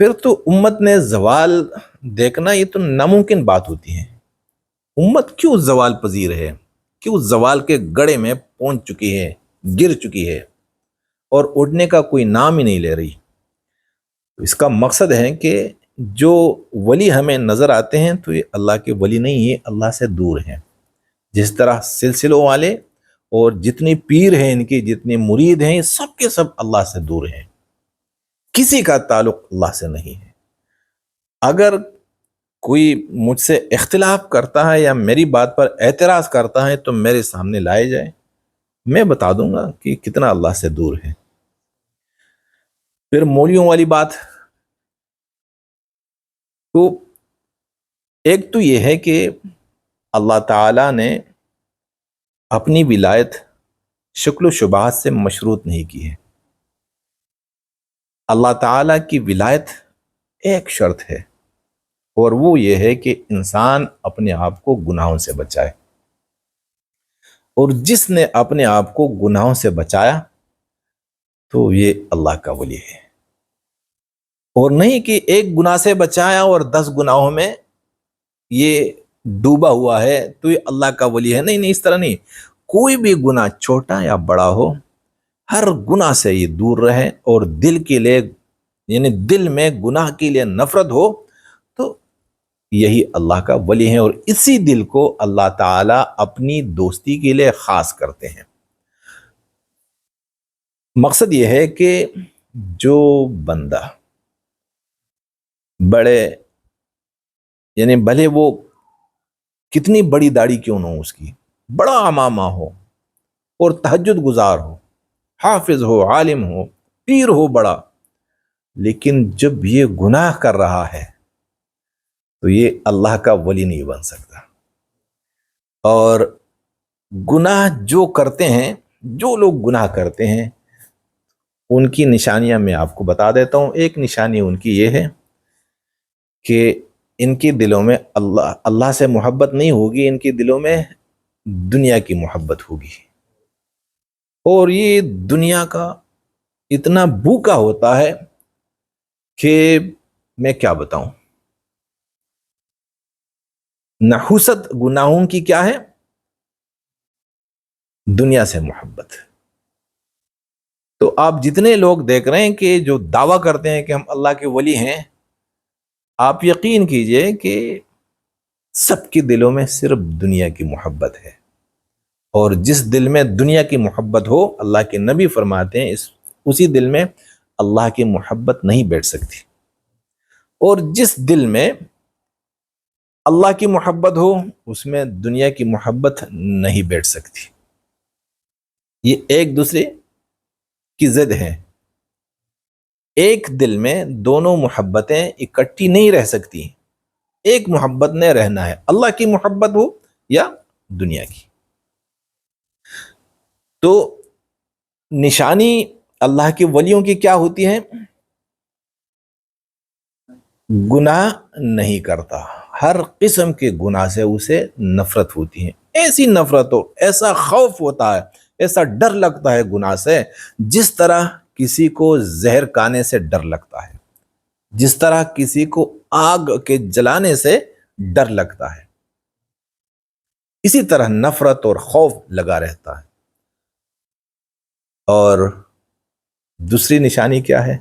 پھر تو امت نے زوال دیکھنا یہ تو ناممکن بات ہوتی ہے. امت کیوں زوال پذیر ہے؟ کیوں زوال کے گڑھے میں پہنچ چکی ہے، گر چکی ہے اور اٹھنے کا کوئی نام ہی نہیں لے رہی؟ اس کا مقصد ہے کہ جو ولی ہمیں نظر آتے ہیں تو یہ اللہ کے ولی نہیں ہے، اللہ سے دور ہیں. جس طرح سلسلوں والے اور جتنی پیر ہیں، ان کی جتنے مرید ہیں، یہ سب کے سب اللہ سے دور ہیں، کسی کا تعلق اللہ سے نہیں ہے. اگر کوئی مجھ سے اختلاف کرتا ہے یا میری بات پر اعتراض کرتا ہے تو میرے سامنے لائے جائے، میں بتا دوں گا کہ کتنا اللہ سے دور ہے. پھر مولیوں والی بات، تو ایک تو یہ ہے کہ اللہ تعالیٰ نے اپنی ولایت شکل و شبہات سے مشروط نہیں کی ہے. اللہ تعالیٰ کی ولایت ایک شرط ہے، اور وہ یہ ہے کہ انسان اپنے آپ کو گناہوں سے بچائے. اور جس نے اپنے آپ کو گناہوں سے بچایا تو یہ اللہ کا ولی ہے. اور نہیں کہ ایک گناہ سے بچایا اور 10 گناہوں میں یہ ڈوبا ہوا ہے تو یہ اللہ کا ولی ہے. نہیں نہیں، اس طرح نہیں. کوئی بھی گناہ چھوٹا یا بڑا ہو، ہر گناہ سے یہ دور رہے اور دل کے لیے، یعنی دل میں گناہ کے لیے نفرت ہو، تو یہی اللہ کا ولی ہے. اور اسی دل کو اللہ تعالیٰ اپنی دوستی کے لیے خاص کرتے ہیں. مقصد یہ ہے کہ جو بندہ بڑے، یعنی بھلے وہ کتنی بڑی داڑھی کیوں نہ ہو، اس کی بڑا امامہ ہو اور تہجد گزار ہو، حافظ ہو، عالم ہو، پیر ہو بڑا، لیکن جب یہ گناہ کر رہا ہے تو یہ اللہ کا ولی نہیں بن سکتا. اور گناہ جو کرتے ہیں، جو لوگ گناہ کرتے ہیں، ان کی نشانیاں میں آپ کو بتا دیتا ہوں. ایک نشانی ان کی یہ ہے کہ ان کے دلوں میں اللہ سے محبت نہیں ہوگی، ان کے دلوں میں دنیا کی محبت ہوگی. اور یہ دنیا کا اتنا بھوکا ہوتا ہے کہ میں کیا بتاؤں. نحوست گناہوں کی کیا ہے؟ دنیا سے محبت. تو آپ جتنے لوگ دیکھ رہے ہیں کہ جو دعویٰ کرتے ہیں کہ ہم اللہ کے ولی ہیں، آپ یقین کیجئے کہ سب کے دلوں میں صرف دنیا کی محبت ہے. اور جس دل میں دنیا کی محبت ہو، اللہ کے نبی فرماتے ہیں اسی دل میں اللہ کی محبت نہیں بیٹھ سکتی. اور جس دل میں اللہ کی محبت ہو، اس میں دنیا کی محبت نہیں بیٹھ سکتی. یہ ایک دوسرے کی ضد ہے. ایک دل میں دونوں محبتیں اکٹھی نہیں رہ سکتی. ایک محبت نے رہنا ہے، اللہ کی محبت ہو یا دنیا کی. تو نشانی اللہ کے ولیوں کی کیا ہوتی ہے؟ گناہ نہیں کرتا، ہر قسم کے گناہ سے اسے نفرت ہوتی ہے. ایسی نفرت ہو، ایسا خوف ہوتا ہے، ایسا ڈر لگتا ہے گناہ سے، جس طرح کسی کو زہر کھانے سے ڈر لگتا ہے، جس طرح کسی کو آگ کے جلانے سے ڈر لگتا ہے، اسی طرح نفرت اور خوف لگا رہتا ہے. اور دوسری نشانی کیا ہے؟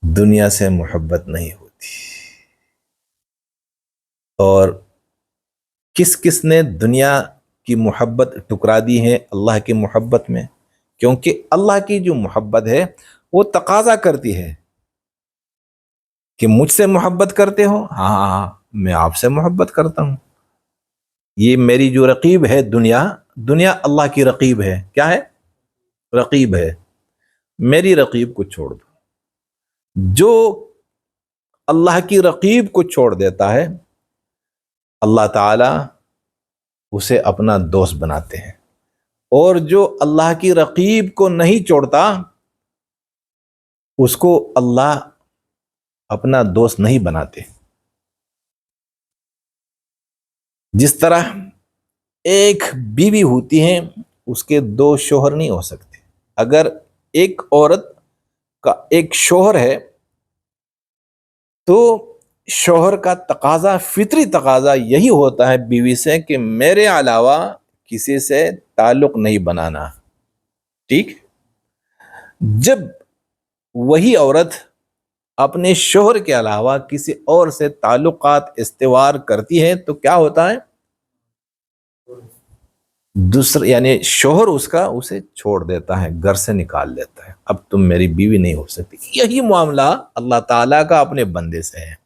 دنیا سے محبت نہیں ہوتی. اور کس کس نے دنیا کی محبت ٹکرا دی ہے اللہ کی محبت میں؟ کیونکہ اللہ کی جو محبت ہے وہ تقاضا کرتی ہے کہ مجھ سے محبت کرتے ہو؟ ہاں میں آپ سے محبت کرتا ہوں. یہ میری جو رقیب ہے دنیا اللہ کی رقیب ہے. کیا ہے؟ رقیب ہے. میری رقیب کو چھوڑ دو. جو اللہ کی رقیب کو چھوڑ دیتا ہے، اللہ تعالی اسے اپنا دوست بناتے ہیں. اور جو اللہ کی رقیب کو نہیں چھوڑتا، اس کو اللہ اپنا دوست نہیں بناتے. جس طرح ایک بیوی ہوتی ہے، اس کے 2 شوہر نہیں ہو سکتے. اگر ایک عورت کا ایک شوہر ہے تو شوہر کا تقاضا، فطری تقاضا یہی ہوتا ہے بیوی سے کہ میرے علاوہ کسی سے تعلق نہیں بنانا، ٹھیک؟ جب وہی عورت اپنے شوہر کے علاوہ کسی اور سے تعلقات استوار کرتی ہے تو کیا ہوتا ہے؟ دوسرا یعنی شوہر اس کا اسے چھوڑ دیتا ہے، گھر سے نکال دیتا ہے، اب تم میری بیوی نہیں ہو سکتی۔ یہی معاملہ اللہ تعالیٰ کا اپنے بندے سے ہے۔